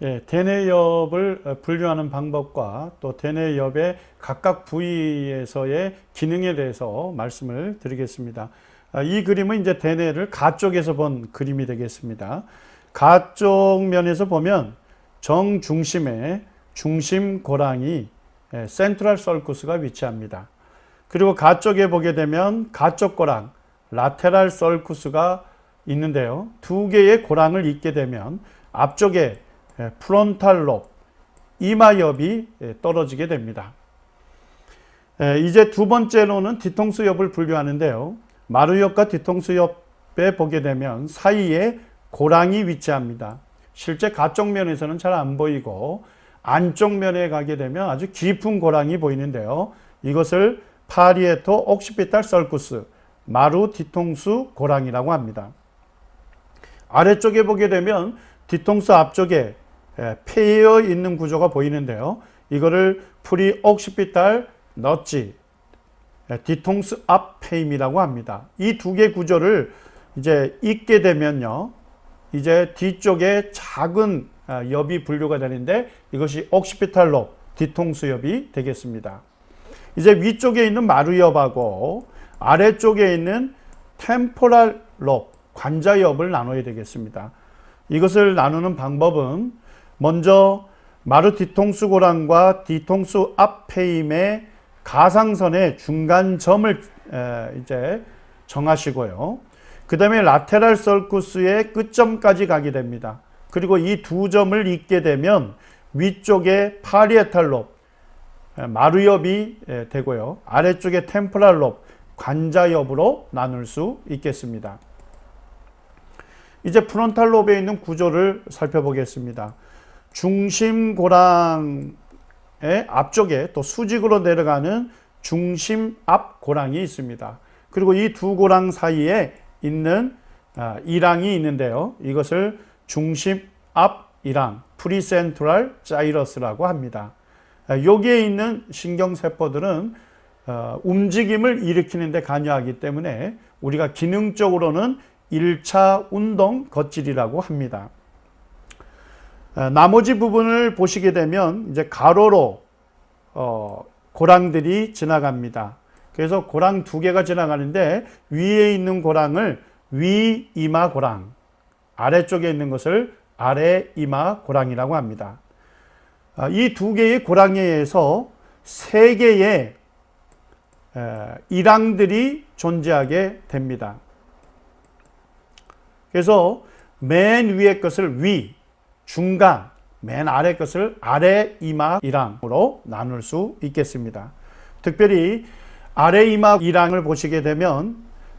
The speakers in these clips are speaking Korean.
예, 대뇌엽을 분류하는 방법과 또 대뇌엽의 각각 부위에서의 기능에 대해서 말씀을 드리겠습니다. 이 그림은 이제 대뇌를 가쪽에서 본 그림이 되겠습니다. 가쪽 면에서 보면 정중심에 중심 고랑이 센트럴 썰쿠스가 위치합니다. 그리고 가쪽에 보게 되면 가쪽 고랑, 라테랄 썰쿠스가 있는데요. 두 개의 고랑을 잇게 되면 앞쪽에 프론탈 롭, 이마엽이 떨어지게 됩니다. 이제 두 번째로는 뒤통수엽을 분류하는데요. 마루엽과 뒤통수엽에 보게 되면 사이에 고랑이 위치합니다. 실제 가쪽 면에서는 잘 안 보이고 안쪽 면에 가게 되면 아주 깊은 고랑이 보이는데요. 이것을 파리에토 옥시피탈 썰쿠스, 마루 뒤통수 고랑이라고 합니다. 아래쪽에 보게 되면 뒤통수 앞쪽에 패여 있는 구조가 보이는데요. 이거를 프리 옥시피탈 너치, 뒤통수 앞 패임이라고 합니다. 이 두 개 구조를 이제 잇게 되면요. 이제 뒤쪽에 작은 엽이 분류가 되는데 이것이 옥시피탈 롭, 뒤통수 엽이 되겠습니다. 이제 위쪽에 있는 마루엽하고 아래쪽에 있는 템포랄 롭, 관자엽을 나눠야 되겠습니다. 이것을 나누는 방법은 먼저 마루 뒤통수 고랑과 뒤통수 앞 패임의 가상선의 중간점을 이제 정하시고요. 그 다음에 라테랄 썰쿠스의 끝점까지 가게 됩니다. 그리고 이 두 점을 잇게 되면 위쪽에 파리에탈 롭, 마루엽이 되고요. 아래쪽에 템포랄 롭, 관자엽으로 나눌 수 있겠습니다. 이제 프론탈 롭에 있는 구조를 살펴보겠습니다. 중심 고랑의 앞쪽에 또 수직으로 내려가는 중심 앞 고랑이 있습니다. 그리고 이 두 고랑 사이에 있는 이랑이 있는데요. 이것을 중심 앞 이랑, 프리센트럴 자이러스라고 합니다. 여기에 있는 신경세포들은 움직임을 일으키는 데 관여하기 때문에 우리가 기능적으로는 1차 운동 겉질이라고 합니다. 나머지 부분을 보시게 되면 이제 가로로 고랑들이 지나갑니다. 그래서 고랑 두 개가 지나가는데 위에 있는 고랑을 위 이마 고랑, 아래쪽에 있는 것을 아래 이마 고랑이라고 합니다. 이 두 개의 고랑에 의해서 세 개의 이랑들이 존재하게 됩니다. 그래서 맨 위의 것을 위, 중간, 맨 아래 것을 아래 이마 이랑으로 나눌 수 있겠습니다. 특별히 아래 이마 이랑을 보시게 되면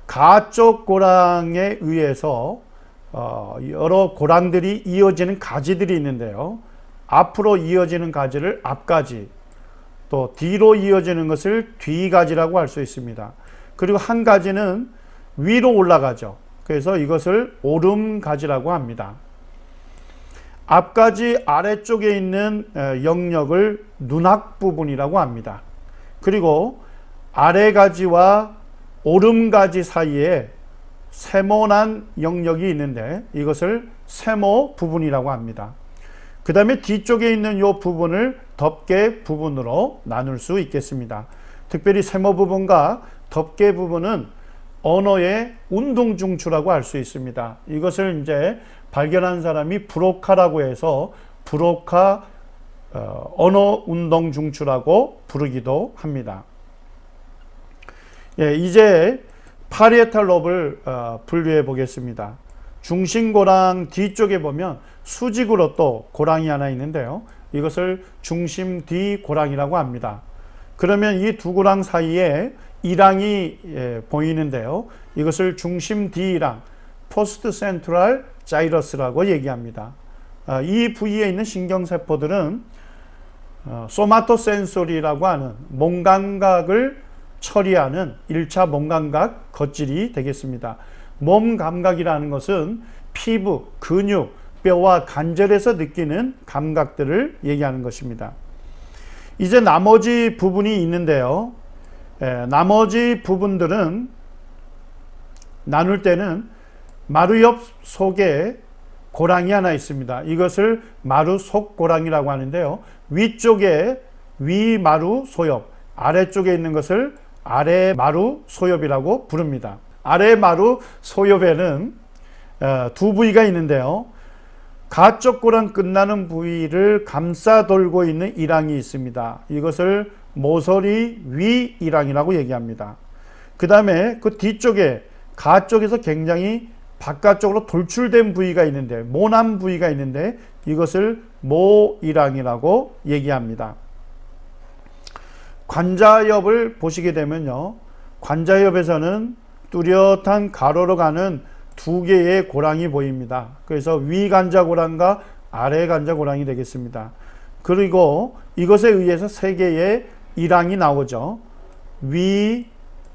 가쪽 고랑에 의해서 여러 고랑들이 이어지는 가지들이 있는데요. 앞으로 이어지는 가지를 앞가지, 또 뒤로 이어지는 것을 뒤가지라고 할 수 있습니다. 그리고 한 가지는 위로 올라가죠. 그래서 이것을 오름가지라고 합니다. 앞가지 아래쪽에 있는 영역을 눈학 부분이라고 합니다. 그리고 아래가지와 오름가지 사이에 세모난 영역이 있는데 이것을 세모 부분이라고 합니다. 그 다음에 뒤쪽에 있는 이 부분을 덮개 부분으로 나눌 수 있겠습니다. 특별히 세모 부분과 덮개 부분은 언어의 운동중추라고 할 수 있습니다. 이것을 이제 발견한 사람이 브로카라고 해서 브로카 언어 운동중추라고 부르기도 합니다. 예, 이제 파리에탈 롭을 분류해 보겠습니다. 중심고랑 뒤쪽에 보면 수직으로 또 고랑이 하나 있는데요. 이것을 중심 뒤 고랑이라고 합니다. 그러면 이 두 고랑 사이에 이랑이 보이는데요. 이것을 중심 뒤이랑, 포스트 센트럴 자이러스라고 얘기합니다. 이 부위에 있는 신경세포들은 소마토센소리라고 하는 몸감각을 처리하는 1차 몸감각 겉질이 되겠습니다. 몸감각이라는 것은 피부, 근육, 뼈와 관절에서 느끼는 감각들을 얘기하는 것입니다. 이제 나머지 부분이 있는데요. 나머지 부분들은 나눌 때는 마루엽 속에 고랑이 하나 있습니다. 이것을 마루 속고랑이라고 하는데요. 위쪽에 위마루 소엽, 아래쪽에 있는 것을 아래마루 소엽이라고 부릅니다. 아래마루 소엽에는 두 부위가 있는데요. 가쪽 고랑 끝나는 부위를 감싸 돌고 있는 이랑이 있습니다. 이것을 모서리 위 이랑이라고 얘기합니다. 그 다음에 그 뒤쪽에 가쪽에서 굉장히 바깥쪽으로 돌출된 부위가 있는데, 모난 부위가 있는데 이것을 모이랑이라고 얘기합니다. 관자엽을 보시게 되면요, 관자엽에서는 뚜렷한 가로로 가는 두 개의 고랑이 보입니다. 그래서 위 관자고랑과 아래 관자고랑이 되겠습니다. 그리고 이것에 의해서 세 개의 이랑이 나오죠. 위,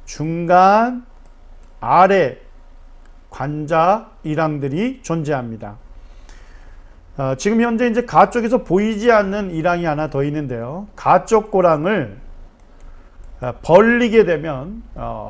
중간, 아래 관자 이랑들이 존재합니다. 지금 현재 이제 가쪽에서 보이지 않는 이랑이 하나 더 있는데요. 가쪽 고랑을 벌리게 되면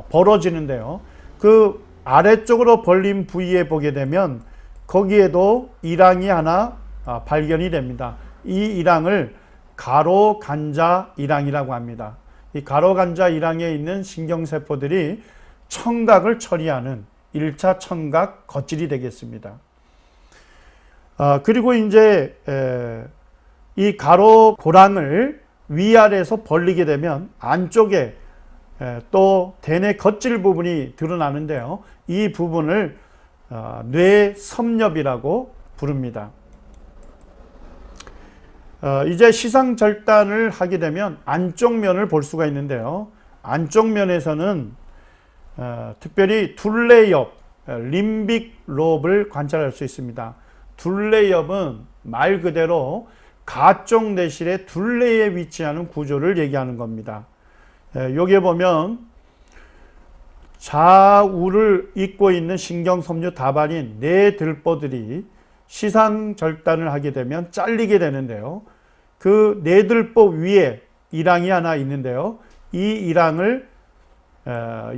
벌어지는데요. 그 아래쪽으로 벌린 부위에 보게 되면 거기에도 이랑이 하나 발견이 됩니다. 이 이랑을 가로간자 이랑이라고 합니다. 이 가로간자 이랑에 있는 신경세포들이 청각을 처리하는 1차 청각 겉질이 되겠습니다. 그리고 이제 이 가로 고랑을 위아래에서 벌리게 되면 안쪽에 또 대뇌 겉질 부분이 드러나는데요. 이 부분을 뇌섭렵이라고 부릅니다. 이제 시상절단을 하게 되면 안쪽 면을 볼 수가 있는데요. 안쪽 면에서는 특별히 둘레엽, 림빅 롭을 관찰할 수 있습니다. 둘레엽은 말 그대로 가쪽 뇌실의 둘레에 위치하는 구조를 얘기하는 겁니다. 여기에 보면 좌우를 잇고 있는 신경섬유 다발인 뇌들보들이 시상절단을 하게 되면 잘리게 되는데요. 그 뇌들보 위에 이랑이 하나 있는데요. 이 이랑을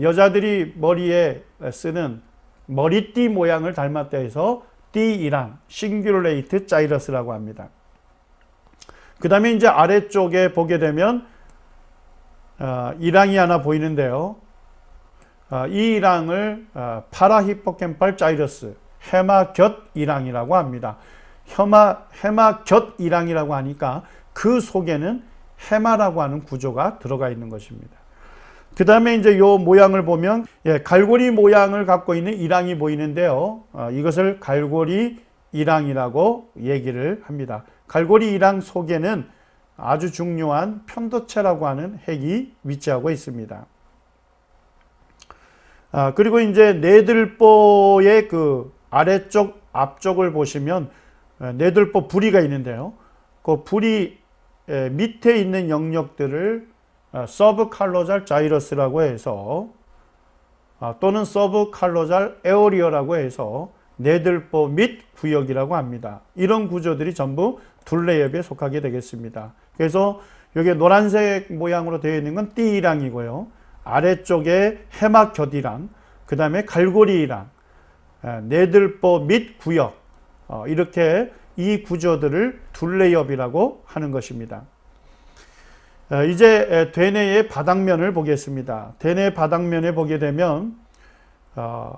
여자들이 머리에 쓰는 머리띠 모양을 닮았다 해서 띠이랑, 싱귤레이트 자이러스라고 합니다. 그 다음에 이제 아래쪽에 보게 되면 이랑이 하나 보이는데요. 이 이랑을 파라히포캠팔 자이러스, 해마곁 이랑이라고 합니다. 해마곁 이랑이라고 하니까 그 속에는 해마라고 하는 구조가 들어가 있는 것입니다. 그 다음에 이제 요 모양을 보면 갈고리 모양을 갖고 있는 이랑이 보이는데요. 이것을 갈고리 이랑이라고 얘기를 합니다. 갈고리 이랑 속에는 아주 중요한 편도체라고 하는 핵이 위치하고 있습니다. 그리고 이제 뇌들보의 그 아래쪽 앞쪽을 보시면 뇌들보 부리가 있는데요. 그 부리 밑에 있는 영역들을 서브칼로잘 자이러스라고 해서 또는 서브칼로잘 에어리어라고 해서 뇌들보 밑 구역이라고 합니다. 이런 구조들이 전부 둘레엽에 속하게 되겠습니다. 그래서 여기 노란색 모양으로 되어 있는 건 띠이랑이고요. 아래쪽에 해마곁이랑, 그 다음에 갈고리이랑, 뇌들보 밑 구역, 이렇게 이 구조들을 둘레엽이라고 하는 것입니다. 이제 대뇌의 바닥면을 보겠습니다. 대뇌 바닥면에 보게 되면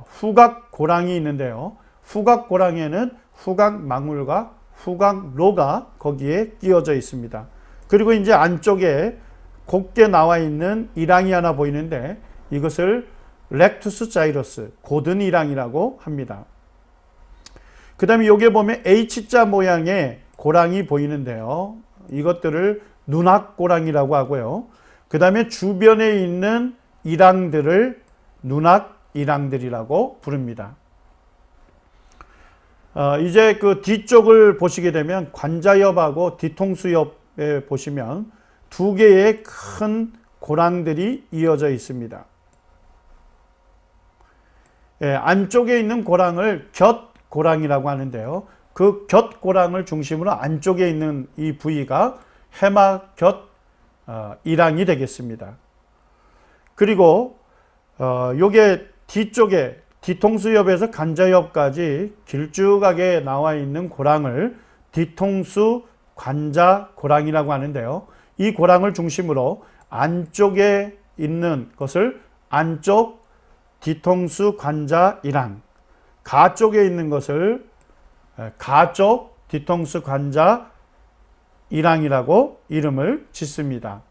후각고랑이 있는데요. 후각고랑에는 후각망울과 후각로가 거기에 끼워져 있습니다. 그리고 이제 안쪽에 곱게 나와 있는 이랑이 하나 보이는데 이것을 렉투스 자이러스, 고든 이랑이라고 합니다. 그 다음에 여기에 보면 H자 모양의 고랑이 보이는데요. 이것들을 눈악고랑이라고 하고요. 그 다음에 주변에 있는 이랑들을 눈악이랑들이라고 부릅니다. 이제 그 뒤쪽을 보시게 되면 관자엽하고 뒤통수엽에 보시면 두 개의 큰 고랑들이 이어져 있습니다. 안쪽에 있는 고랑을 곁고랑이라고 하는데요. 그 곁고랑을 중심으로 안쪽에 있는 이 부위가 해마곁 이랑이 되겠습니다. 그리고 요게 뒤쪽에 뒤통수 옆에서 관자 옆까지 길쭉하게 나와 있는 고랑을 뒤통수 관자 고랑이라고 하는데요. 이 고랑을 중심으로 안쪽에 있는 것을 안쪽 뒤통수 관자 이랑, 가쪽에 있는 것을 가쪽 뒤통수 관자 이랑이라고 이름을 짓습니다.